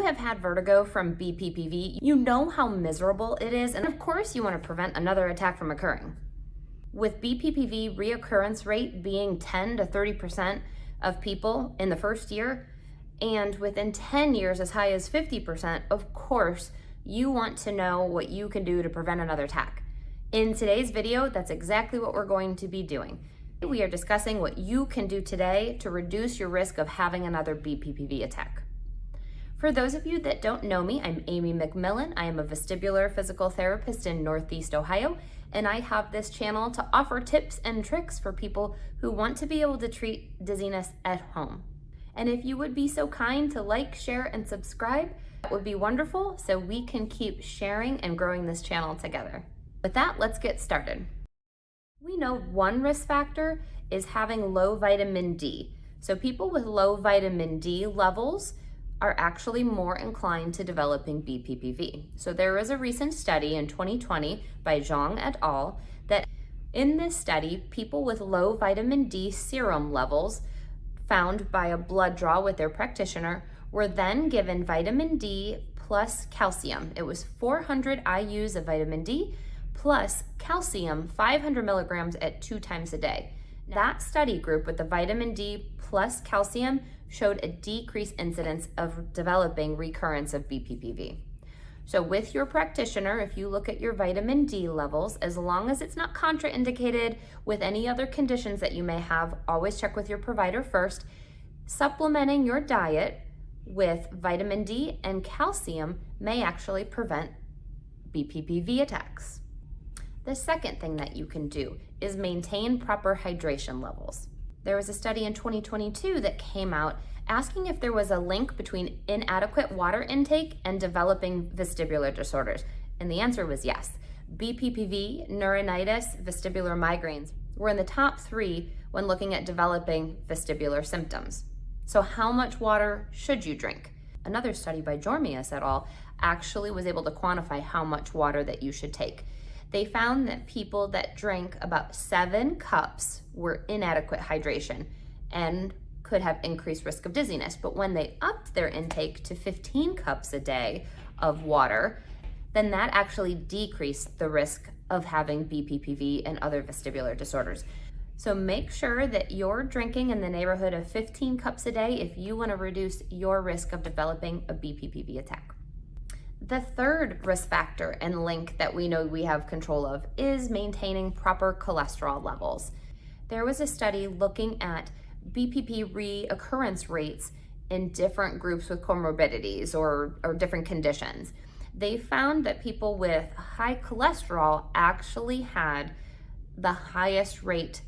have had vertigo from BPPV, you know how miserable it is, and of course you want to prevent another attack from occurring. With BPPV reoccurrence rate being 10 to 30% of people in the first year, and within 10 years as high as 50%, of course, you want to know what you can do to prevent another attack. In today's video, that's exactly what we're going to be doing. We are discussing what you can do today to reduce your risk of having another BPPV attack. For those of you that don't know me, I'm Amy McMillan. I am a vestibular physical therapist in Northeast Ohio, and I have this channel to offer tips and tricks for people who want to be able to treat dizziness at home. And if you would be so kind to like, share, and subscribe, that would be wonderful so we can keep sharing and growing this channel together. With that, let's get started. We know one risk factor is having low vitamin D. So people with low vitamin D levels are actually more inclined to developing BPPV. So there is a recent study in 2020 by Zhang et al. That in this study, people with low vitamin D serum levels found by a blood draw with their practitioner were then given vitamin D plus calcium. It was 400 IUs of vitamin D plus calcium, 500 milligrams at 2 times a day. That study group with the vitamin D plus calcium showed a decreased incidence of developing recurrence of BPPV. So with your practitioner, if you look at your vitamin D levels, as long as it's not contraindicated with any other conditions that you may have, always check with your provider first. Supplementing your diet with vitamin D and calcium may actually prevent BPPV attacks. The second thing that you can do is maintain proper hydration levels. There was a study in 2022 that came out asking if there was a link between inadequate water intake and developing vestibular disorders. And the answer was yes. BPPV, neuronitis, vestibular migraines were in the top 3 when looking at developing vestibular symptoms. So how much water should you drink? Another study by Dizziness et al. Actually was able to quantify how much water that you should take. They found that people that drank about 7 cups were inadequate hydration and could have increased risk of dizziness. But when they upped their intake to 15 cups a day of water, then that actually decreased the risk of having BPPV and other vestibular disorders. So make sure that you're drinking in the neighborhood of 15 cups a day if you want to reduce your risk of developing a BPPV attack. The third risk factor and link that we know we have control of is maintaining proper cholesterol levels. There was a study looking at BPP reoccurrence rates in different groups with comorbidities or different conditions. They found that people with high cholesterol actually had the highest rate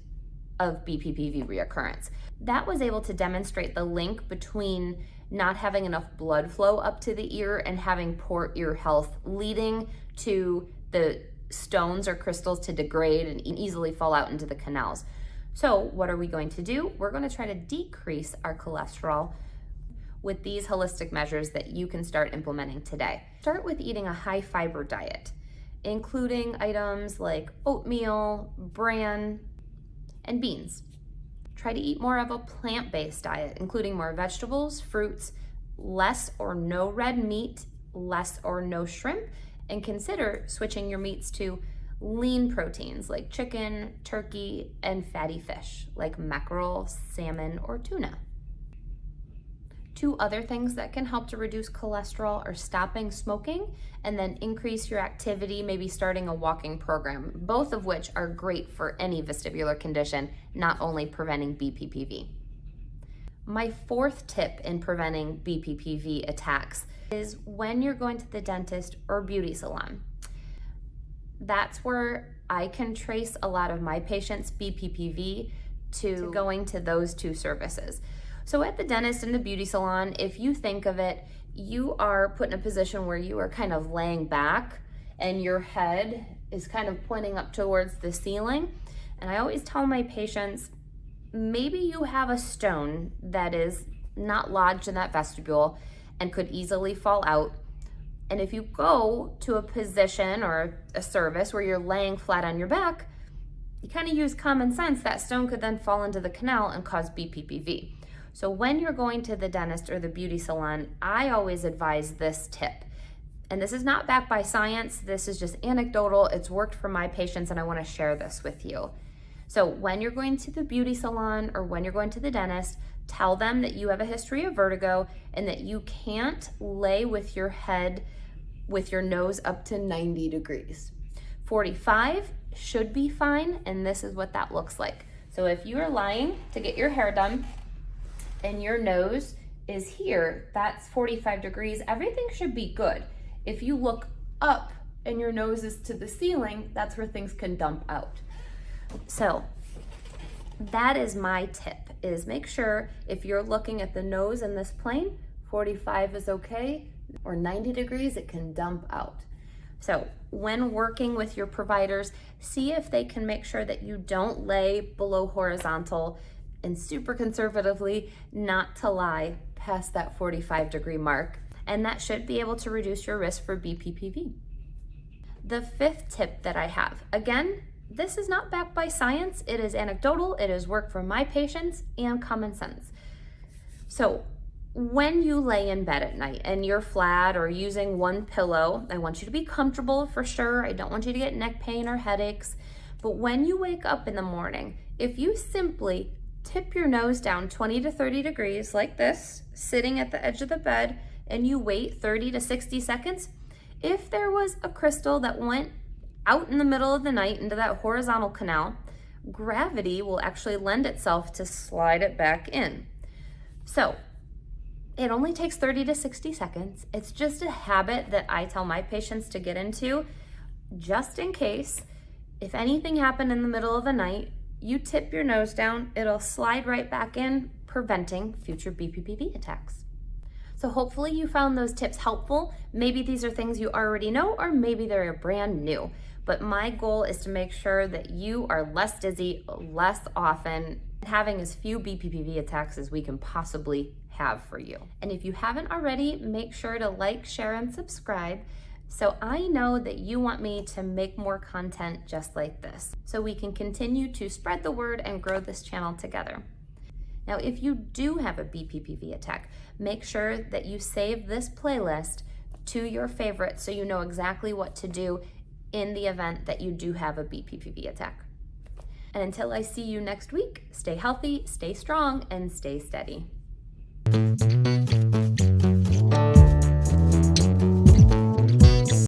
of BPPV reoccurrence. That was able to demonstrate the link between not having enough blood flow up to the ear and having poor ear health, leading to the stones or crystals to degrade and easily fall out into the canals. So what are we going to do? We're going to try to decrease our cholesterol with these holistic measures that you can start implementing today. Start with eating a high fiber diet, including items like oatmeal, bran, and beans. Try to eat more of a plant-based diet, including more vegetables, fruits, less or no red meat, less or no shrimp, and consider switching your meats to lean proteins like chicken, turkey, and fatty fish like mackerel, salmon, or tuna. 2 other things that can help to reduce cholesterol are stopping smoking and then increase your activity, maybe starting a walking program, both of which are great for any vestibular condition, not only preventing BPPV. My 4th tip in preventing BPPV attacks is when you're going to the dentist or beauty salon. That's where I can trace a lot of my patients' BPPV to going to those 2 services. So at the dentist and the beauty salon, if you think of it, you are put in a position where you are kind of laying back and your head is kind of pointing up towards the ceiling. And I always tell my patients, maybe you have a stone that is not lodged in that vestibule and could easily fall out. And if you go to a position or a service where you're laying flat on your back, you kind of use common sense, that stone could then fall into the canal and cause BPPV. So when you're going to the dentist or the beauty salon, I always advise this tip. And this is not backed by science, this is just anecdotal. It's worked for my patients and I wanna share this with you. So when you're going to the beauty salon or when you're going to the dentist, tell them that you have a history of vertigo and that you can't lay with your head with your nose up to 90 degrees. 45 should be fine, and this is what that looks like. So if you are lying to get your hair done and your nose is here, that's 45 degrees, everything should be good. If you look up and your nose is to the ceiling, that's where things can dump out. So that is my tip, is make sure if you're looking at the nose in this plane, 45 is okay, or 90 degrees, it can dump out. So when working with your providers, see if they can make sure that you don't lay below horizontal, and super conservatively not to lie past that 45-degree mark. And that should be able to reduce your risk for BPPV. The fifth tip that I have, again, this is not backed by science, it is anecdotal, it is work for my patients and common sense. So when you lay in bed at night and you're flat or using one pillow, I want you to be comfortable for sure. I don't want you to get neck pain or headaches. But when you wake up in the morning, if you simply tip your nose down 20 to 30 degrees like this, sitting at the edge of the bed, and you wait 30 to 60 seconds, if there was a crystal that went out in the middle of the night into that horizontal canal, gravity will actually lend itself to slide it back in. So it only takes 30 to 60 seconds. It's just a habit that I tell my patients to get into, just in case, if anything happened in the middle of the night, you tip your nose down, it'll slide right back in, preventing future BPPV attacks. So hopefully you found those tips helpful. Maybe these are things you already know, or maybe they're brand new. But my goal is to make sure that you are less dizzy, less often, having as few BPPV attacks as we can possibly have for you. And if you haven't already, make sure to like, share, and subscribe, so I know that you want me to make more content just like this, so we can continue to spread the word and grow this channel together. Now, if you do have a BPPV attack, make sure that you save this playlist to your favorites so you know exactly what to do in the event that you do have a BPPV attack. And until I see you next week, stay healthy, stay strong, and stay steady.